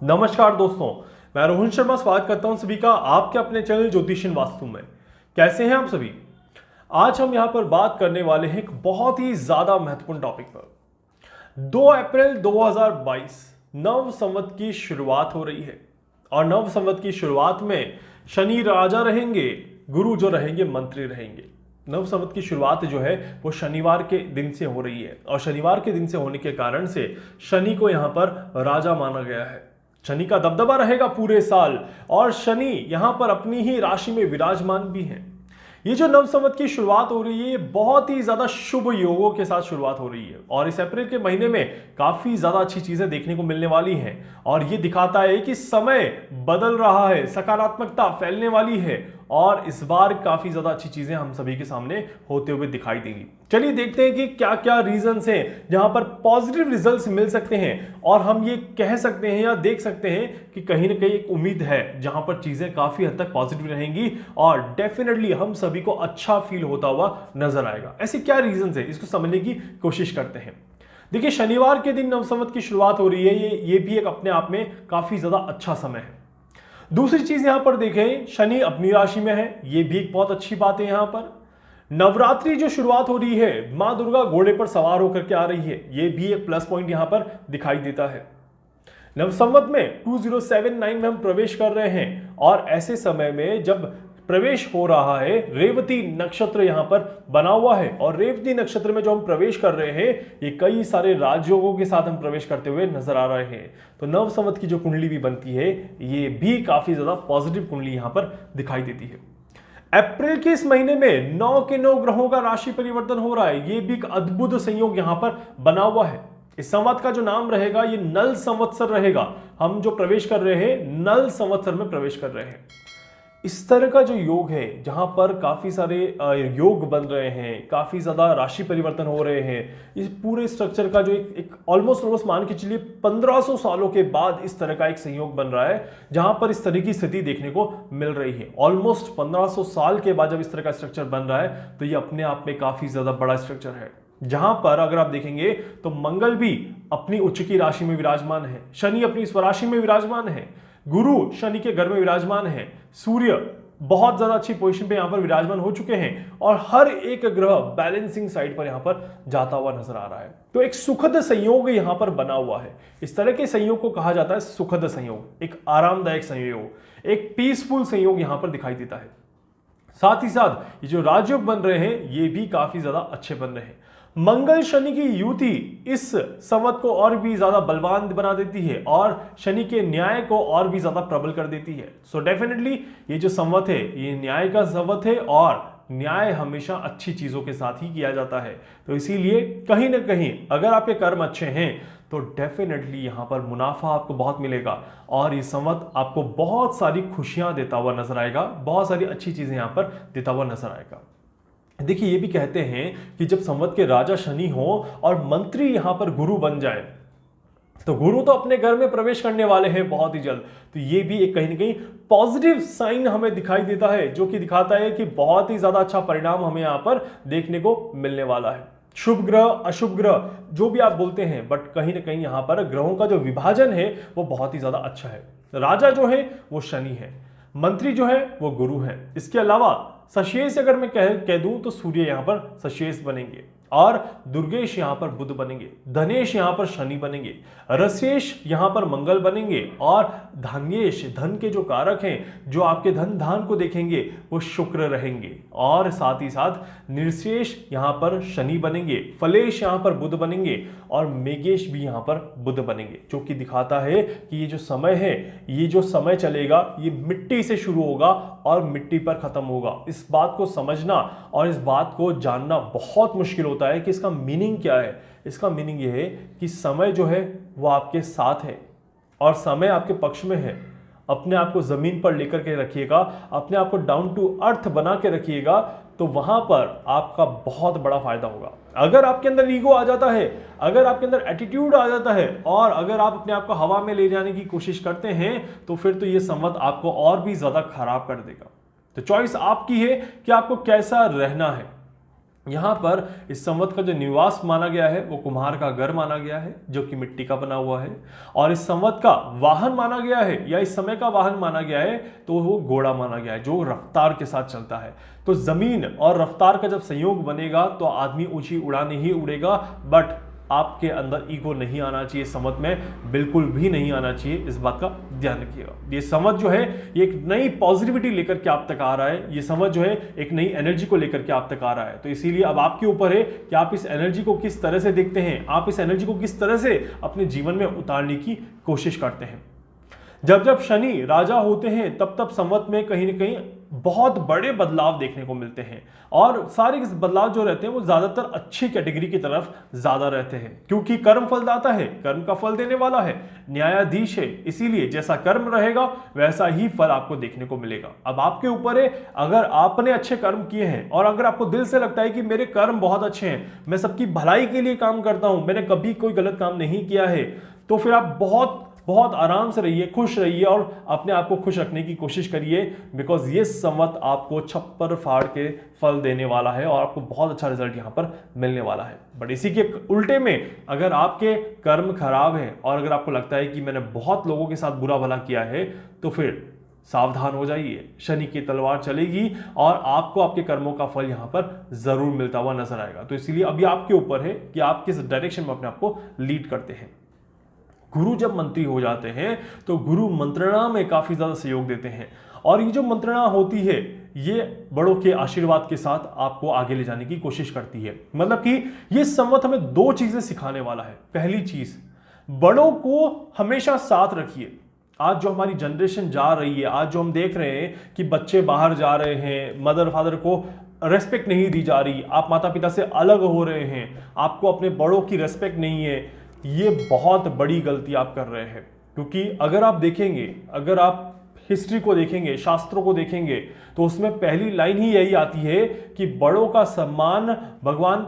नमस्कार दोस्तों, मैं रोहन शर्मा स्वागत करता हूं सभी का आपके अपने चैनल ज्योतिषन वास्तु में। कैसे हैं आप सभी? आज हम यहां पर बात करने वाले हैं एक बहुत ही ज्यादा महत्वपूर्ण टॉपिक पर। 2 अप्रैल 2022 नव संवत की शुरुआत हो रही है और नव संवत की शुरुआत में शनि राजा रहेंगे, गुरु जो रहेंगे मंत्री रहेंगे। नव संवत की शुरुआत जो है वो शनिवार के दिन से हो रही है और शनिवार के दिन से होने के कारण से शनि को यहां पर राजा माना गया है। शनि का दबदबा रहेगा पूरे साल और शनि यहां पर अपनी ही राशि में विराजमान भी हैं। ये जो नव संवत की शुरुआत हो रही है ये बहुत ही ज्यादा शुभ योगों के साथ शुरुआत हो रही है और इस अप्रैल के महीने में काफी ज्यादा अच्छी चीजें देखने को मिलने वाली हैं और ये दिखाता है कि समय बदल रहा है, सकारात्मकता फैलने वाली है और इस बार काफी ज्यादा अच्छी चीजें हम सभी के सामने होते हुए दिखाई देंगी। चलिए देखते हैं कि क्या क्या रीजंस हैं जहां पर पॉजिटिव रिजल्ट्स मिल सकते हैं और हम ये कह सकते हैं या देख सकते हैं कि कहीं ना कहीं एक उम्मीद है जहां पर चीजें काफी हद तक पॉजिटिव रहेंगी और डेफिनेटली हम सभी को अच्छा फील होता हुआ नजर आएगा। ऐसे क्या रीजंस है इसको समझने की कोशिश करते हैं। देखिए, शनिवार के दिन नव संवत की शुरुआत हो रही है, ये भी एक अपने आप में काफी ज्यादा अच्छा समय है। दूसरी चीज यहां पर देखें, शनि अपनी राशि में है, ये भी एक बहुत अच्छी बात है। यहां पर नवरात्रि जो शुरुआत हो रही है, मां दुर्गा घोड़े पर सवार होकर के आ रही है, ये भी एक प्लस पॉइंट यहां पर दिखाई देता है। नव संवत में 2079 में हम प्रवेश कर रहे हैं और ऐसे समय में जब प्रवेश हो रहा है, रेवती नक्षत्र यहां पर बना हुआ है और रेवती नक्षत्र में जो हम प्रवेश कर रहे हैं ये कई सारे राजयोगों के साथ हम प्रवेश करते हुए नजर आ रहे हैं। तो नव संवत की जो कुंडली भी बनती है ये भी काफी ज्यादा पॉजिटिव कुंडली यहां पर दिखाई देती है। अप्रैल के इस महीने में 9 के 9 ग्रहों का राशि परिवर्तन हो रहा है, ये भी एक अद्भुत संयोग यहां पर बना हुआ है। इस संवत का जो नाम रहेगा ये नल संवत्सर रहेगा। हम जो प्रवेश कर रहे हैं नल संवत्सर में प्रवेश कर रहे हैं। इस तरह का जो योग है जहां पर काफी सारे योग बन रहे हैं, काफी ज्यादा राशि परिवर्तन हो रहे हैं, इस पूरे स्ट्रक्चर का जो एक ऑलमोस्ट मान के चलिए 1500 सालों के बाद इस तरह का एक संयोग बन रहा है जहां पर इस तरह की स्थिति देखने को मिल रही है। ऑलमोस्ट 1500 साल के बाद जब इस तरह का स्ट्रक्चर बन रहा है तो ये अपने आप में काफी ज्यादा बड़ा स्ट्रक्चर है। जहां पर अगर आप देखेंगे तो मंगल भी अपनी उच्च की राशि में विराजमान है, शनि अपनी स्वराशि में विराजमान है, गुरु शनि के घर में विराजमान है, सूर्य बहुत ज्यादा अच्छी पोजीशन पे यहां पर विराजमान हो चुके हैं और हर एक ग्रह बैलेंसिंग साइड पर यहां पर जाता हुआ नजर आ रहा है। तो एक सुखद संयोग यहां पर बना हुआ है। इस तरह के संयोग को कहा जाता है सुखद संयोग, एक आरामदायक संयोग, एक पीसफुल संयोग यहां पर दिखाई देता है। साथ ही साथ ये जो राजयोग बन रहे हैं ये भी काफी ज्यादा अच्छे बन रहे हैं। मंगल शनि की युति इस संवत को और भी ज्यादा बलवान बना देती है और शनि के न्याय को और भी ज्यादा प्रबल कर देती है। सो डेफिनेटली ये जो संवत है ये न्याय का संवत है और न्याय हमेशा अच्छी चीजों के साथ ही किया जाता है। तो इसीलिए कहीं ना कहीं अगर आपके कर्म अच्छे हैं तो डेफिनेटली यहां पर मुनाफा आपको बहुत मिलेगा और ये संवत आपको बहुत सारी खुशियां देता हुआ नजर आएगा, बहुत सारी अच्छी चीजें यहां पर देता हुआ नजर आएगा। देखिए, ये भी कहते हैं कि जब संवत के राजा शनि हो और मंत्री यहां पर गुरु बन जाए तो गुरु तो अपने घर में प्रवेश करने वाले हैं बहुत ही जल्द। तो ये भी एक कहीं ना कहीं पॉजिटिव साइन हमें दिखाई देता है जो कि दिखाता है कि बहुत ही ज्यादा अच्छा परिणाम हमें यहां पर देखने को मिलने वाला है। शुभ ग्रह अशुभ ग्रह जो भी आप बोलते हैं, बट कहीं ना कहीं यहां पर ग्रहों का जो विभाजन है वो बहुत ही ज्यादा अच्छा है। राजा जो है वो शनि है, मंत्री जो है वो गुरु है। इसके अलावा सशेष अगर मैं कह दूं तो सूर्य यहां पर सशेष बनेंगे और दुर्गेश यहां पर बुध बनेंगे, धनेश यहां पर शनि बनेंगे, रसेश यहां पर मंगल बनेंगे और धान्येश धन के जो कारक हैं जो आपके धन धान को देखेंगे वो शुक्र रहेंगे और साथ ही साथ निर्शेष यहां पर शनि बनेंगे, फलेश यहां पर बुध बनेंगे और मेघेश भी यहां पर बुध बनेंगे, जो कि दिखाता है कि ये जो समय है, ये जो समय चलेगा ये मिट्टी से शुरू होगा और मिट्टी पर खत्म होगा। इस बात को समझना और इस बात को जानना बहुत मुश्किल होता है कि इसका मीनिंग क्या है। इसका मीनिंग यह है कि समय जो है वो आपके साथ है और समय आपके पक्ष में है। अपने आप को जमीन पर लेकर के रखिएगा, अपने आप को डाउन टू अर्थ बना के रखिएगा, तो वहां पर आपका बहुत बड़ा फायदा होगा। अगर आपके अंदर ईगो आ जाता है, अगर आपके अंदर एटीट्यूड आ जाता है और अगर आप अपने आप को हवा में ले जाने की कोशिश करते हैं तो फिर तो ये संवत आपको और भी ज्यादा खराब कर देगा। तो चॉइस आपकी है कि आपको कैसा रहना है। यहाँ पर इस संवत का जो निवास माना गया है वो कुम्हार का घर माना गया है जो कि मिट्टी का बना हुआ है, और इस संवत का वाहन माना गया है या इस समय का वाहन माना गया है तो वो घोड़ा माना गया है जो रफ्तार के साथ चलता है। तो जमीन और रफ्तार का जब संयोग बनेगा तो आदमी ऊंची उड़ान ही उड़ेगा, बट आपके अंदर ईगो नहीं आना चाहिए, संवत में बिल्कुल भी नहीं आना चाहिए, इस बात का ध्यान रखिएगा। ये संवत जो है ये एक नई पॉजिटिविटी लेकर के आप तक आ रहा है, ये संवत जो है एक नई एनर्जी को लेकर के आप तक आ रहा है। तो इसीलिए अब आपके ऊपर है कि आप इस एनर्जी को किस तरह से देखते हैं, आप इस एनर्जी को किस तरह से अपने जीवन में उतारने की कोशिश करते हैं। जब जब शनि राजा होते हैं तब तब संवत में कहीं ना कहीं बहुत बड़े बदलाव देखने को मिलते हैं, और सारे बदलाव जो रहते हैं वो ज्यादातर अच्छी कैटेगरी की तरफ ज्यादा रहते हैं, क्योंकि कर्म फलदाता है, कर्म का फल देने वाला है, न्यायाधीश है, इसीलिए जैसा कर्म रहेगा वैसा ही फल आपको देखने को मिलेगा। अब आपके ऊपर है, अगर आपने अच्छे कर्म किए हैं और अगर आपको दिल से लगता है कि मेरे कर्म बहुत अच्छे हैं, मैं सबकी भलाई के लिए काम करता हूं, मैंने कभी कोई गलत काम नहीं किया है, तो फिर आप बहुत बहुत आराम से रहिए, खुश रहिए और अपने आप को खुश रखने की कोशिश करिए, बिकॉज ये संवत आपको छप्पर फाड़ के फल देने वाला है और आपको बहुत अच्छा रिजल्ट यहां पर मिलने वाला है। बट इसी के उल्टे में अगर आपके कर्म खराब है और अगर आपको लगता है कि मैंने बहुत लोगों के साथ बुरा भला किया है, तो फिर सावधान हो जाइए, शनि की तलवार चलेगी और आपको आपके कर्मों का फल यहां पर जरूर मिलता हुआ नजर आएगा। तो इसलिए अभी आपके ऊपर है कि आप किस डायरेक्शन में अपने आप को लीड करते हैं। गुरु जब मंत्री हो जाते हैं तो गुरु मंत्रणा में काफी ज्यादा सहयोग देते हैं, और ये जो मंत्रणा होती है ये बड़ों के आशीर्वाद के साथ आपको आगे ले जाने की कोशिश करती है। मतलब कि ये संवत हमें दो चीजें सिखाने वाला है। पहली चीज, बड़ों को हमेशा साथ रखिए। आज जो हमारी जनरेशन जा रही है, आज जो हम देख रहे हैं कि बच्चे बाहर जा रहे हैं, मदर फादर को रेस्पेक्ट नहीं दी जा रही, आप माता पिता से अलग हो रहे हैं, आपको अपने बड़ों की रेस्पेक्ट नहीं है, ये बहुत बड़ी गलती आप कर रहे हैं। क्योंकि अगर आप देखेंगे, अगर आप हिस्ट्री को देखेंगे, शास्त्रों को देखेंगे, तो उसमें पहली लाइन ही यही आती है कि बड़ों का सम्मान भगवान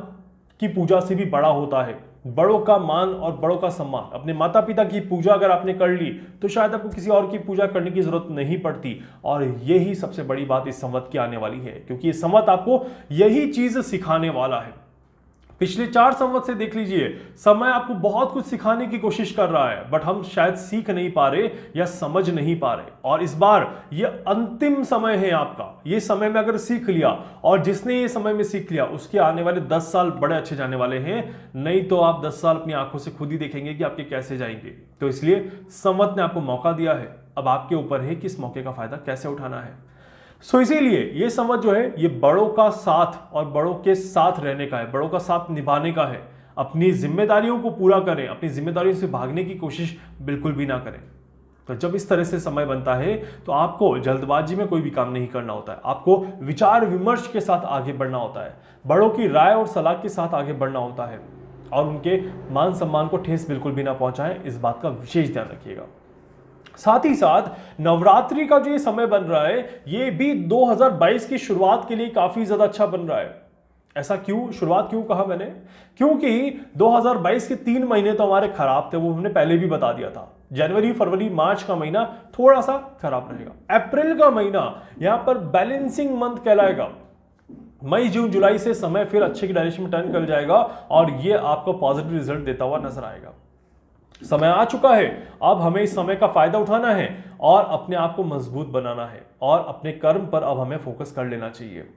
की पूजा से भी बड़ा होता है। बड़ों का मान और बड़ों का सम्मान, अपने माता पिता की पूजा अगर आपने कर ली तो शायद आपको किसी और की पूजा करने की जरूरत नहीं पड़ती। और यही सबसे बड़ी बात इस संवत की आने वाली है, क्योंकि ये संवत आपको यही चीज सिखाने वाला है। पिछले 4 संवत से देख लीजिए, समय आपको बहुत कुछ सिखाने की कोशिश कर रहा है, बट हम शायद सीख नहीं पा रहे या समझ नहीं पा रहे। और इस बार ये अंतिम समय है आपका। ये समय में अगर सीख लिया, और जिसने ये समय में सीख लिया, उसके आने वाले 10 साल बड़े अच्छे जाने वाले हैं। नहीं तो आप 10 साल अपनी आंखों से खुद ही देखेंगे कि आपके कैसे जाएंगे। तो इसलिए संवत ने आपको मौका दिया है, अब आपके ऊपर है कि इस मौके का फायदा कैसे उठाना है। इसीलिए ये संवत जो है ये बड़ों का साथ और बड़ों के साथ रहने का है, बड़ों का साथ निभाने का है। अपनी जिम्मेदारियों को पूरा करें, अपनी जिम्मेदारियों से भागने की कोशिश बिल्कुल भी ना करें। तो जब इस तरह से समय बनता है तो आपको जल्दबाजी में कोई भी काम नहीं करना होता है, आपको विचार विमर्श के साथ आगे बढ़ना होता है, बड़ों की राय और सलाह के साथ आगे बढ़ना होता है, और उनके मान सम्मान को ठेस बिल्कुल भी ना पहुंचाएं। इस बात का विशेष ध्यान रखिएगा। साथ ही साथ नवरात्रि का जो ये समय बन रहा है ये भी 2022 की शुरुआत के लिए काफी ज्यादा अच्छा बन रहा है। ऐसा क्यों, शुरुआत क्यों कहा मैंने? क्योंकि 2022 के 3 महीने तो हमारे खराब थे, वो हमने पहले भी बता दिया था। जनवरी, फरवरी, मार्च का महीना थोड़ा सा खराब रहेगा। अप्रैल का महीना यहां पर बैलेंसिंग मंथ कहलाएगा। मई, जून, जुलाई से समय फिर अच्छे की डायरेक्शन में टर्न कर जाएगा और ये आपको पॉजिटिव रिजल्ट देता हुआ नजर आएगा। समय आ चुका है, अब हमें इस समय का फायदा उठाना है और अपने आप को मजबूत बनाना है, और अपने कर्म पर अब हमें फोकस कर लेना चाहिए।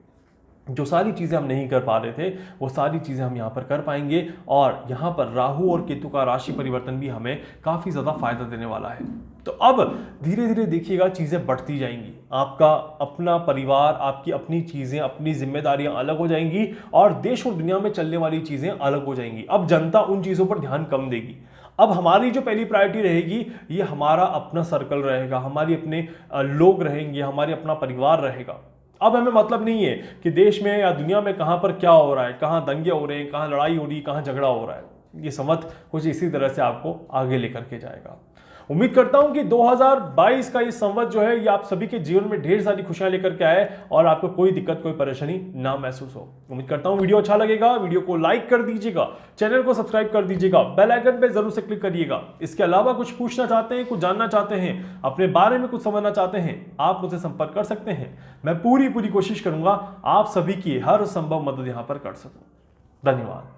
जो सारी चीजें हम नहीं कर पा रहे थे वो सारी चीजें हम यहां पर कर पाएंगे, और यहां पर राहु और केतु का राशि परिवर्तन भी हमें काफी ज्यादा फायदा देने वाला है। तो अब धीरे धीरे देखिएगा चीजें बढ़ती जाएंगी, आपका अपना परिवार, आपकी अपनी चीजें, अपनी जिम्मेदारियां अलग हो जाएंगी और देश और दुनिया में चलने वाली चीजें अलग हो जाएंगी। अब जनता उन चीजों पर ध्यान कम देगी। अब हमारी जो पहली प्रायोरिटी रहेगी ये हमारा अपना सर्कल रहेगा, हमारी अपने लोग रहेंगे, हमारी अपना परिवार रहेगा। अब हमें मतलब नहीं है कि देश में या दुनिया में कहां पर क्या हो रहा है, कहां दंगे हो रहे हैं, कहां लड़ाई हो रही है, कहां झगड़ा हो रहा है। ये संवत कुछ इसी तरह से आपको आगे लेकर के जाएगा। उम्मीद करता हूं कि 2022 का ये संवत जो है ये आप सभी के जीवन में ढेर सारी खुशियां लेकर के आए और आपको कोई दिक्कत कोई परेशानी ना महसूस हो। उम्मीद करता हूं वीडियो अच्छा लगेगा, वीडियो को लाइक कर दीजिएगा, चैनल को सब्सक्राइब कर दीजिएगा, बेल आइकन पे जरूर से क्लिक करिएगा। इसके अलावा कुछ पूछना चाहते हैं, कुछ जानना चाहते हैं, अपने बारे में कुछ समझना चाहते हैं, आप मुझसे संपर्क कर सकते हैं। मैं पूरी कोशिश करूंगा आप सभी की हर संभव मदद यहां पर कर सकूं। धन्यवाद।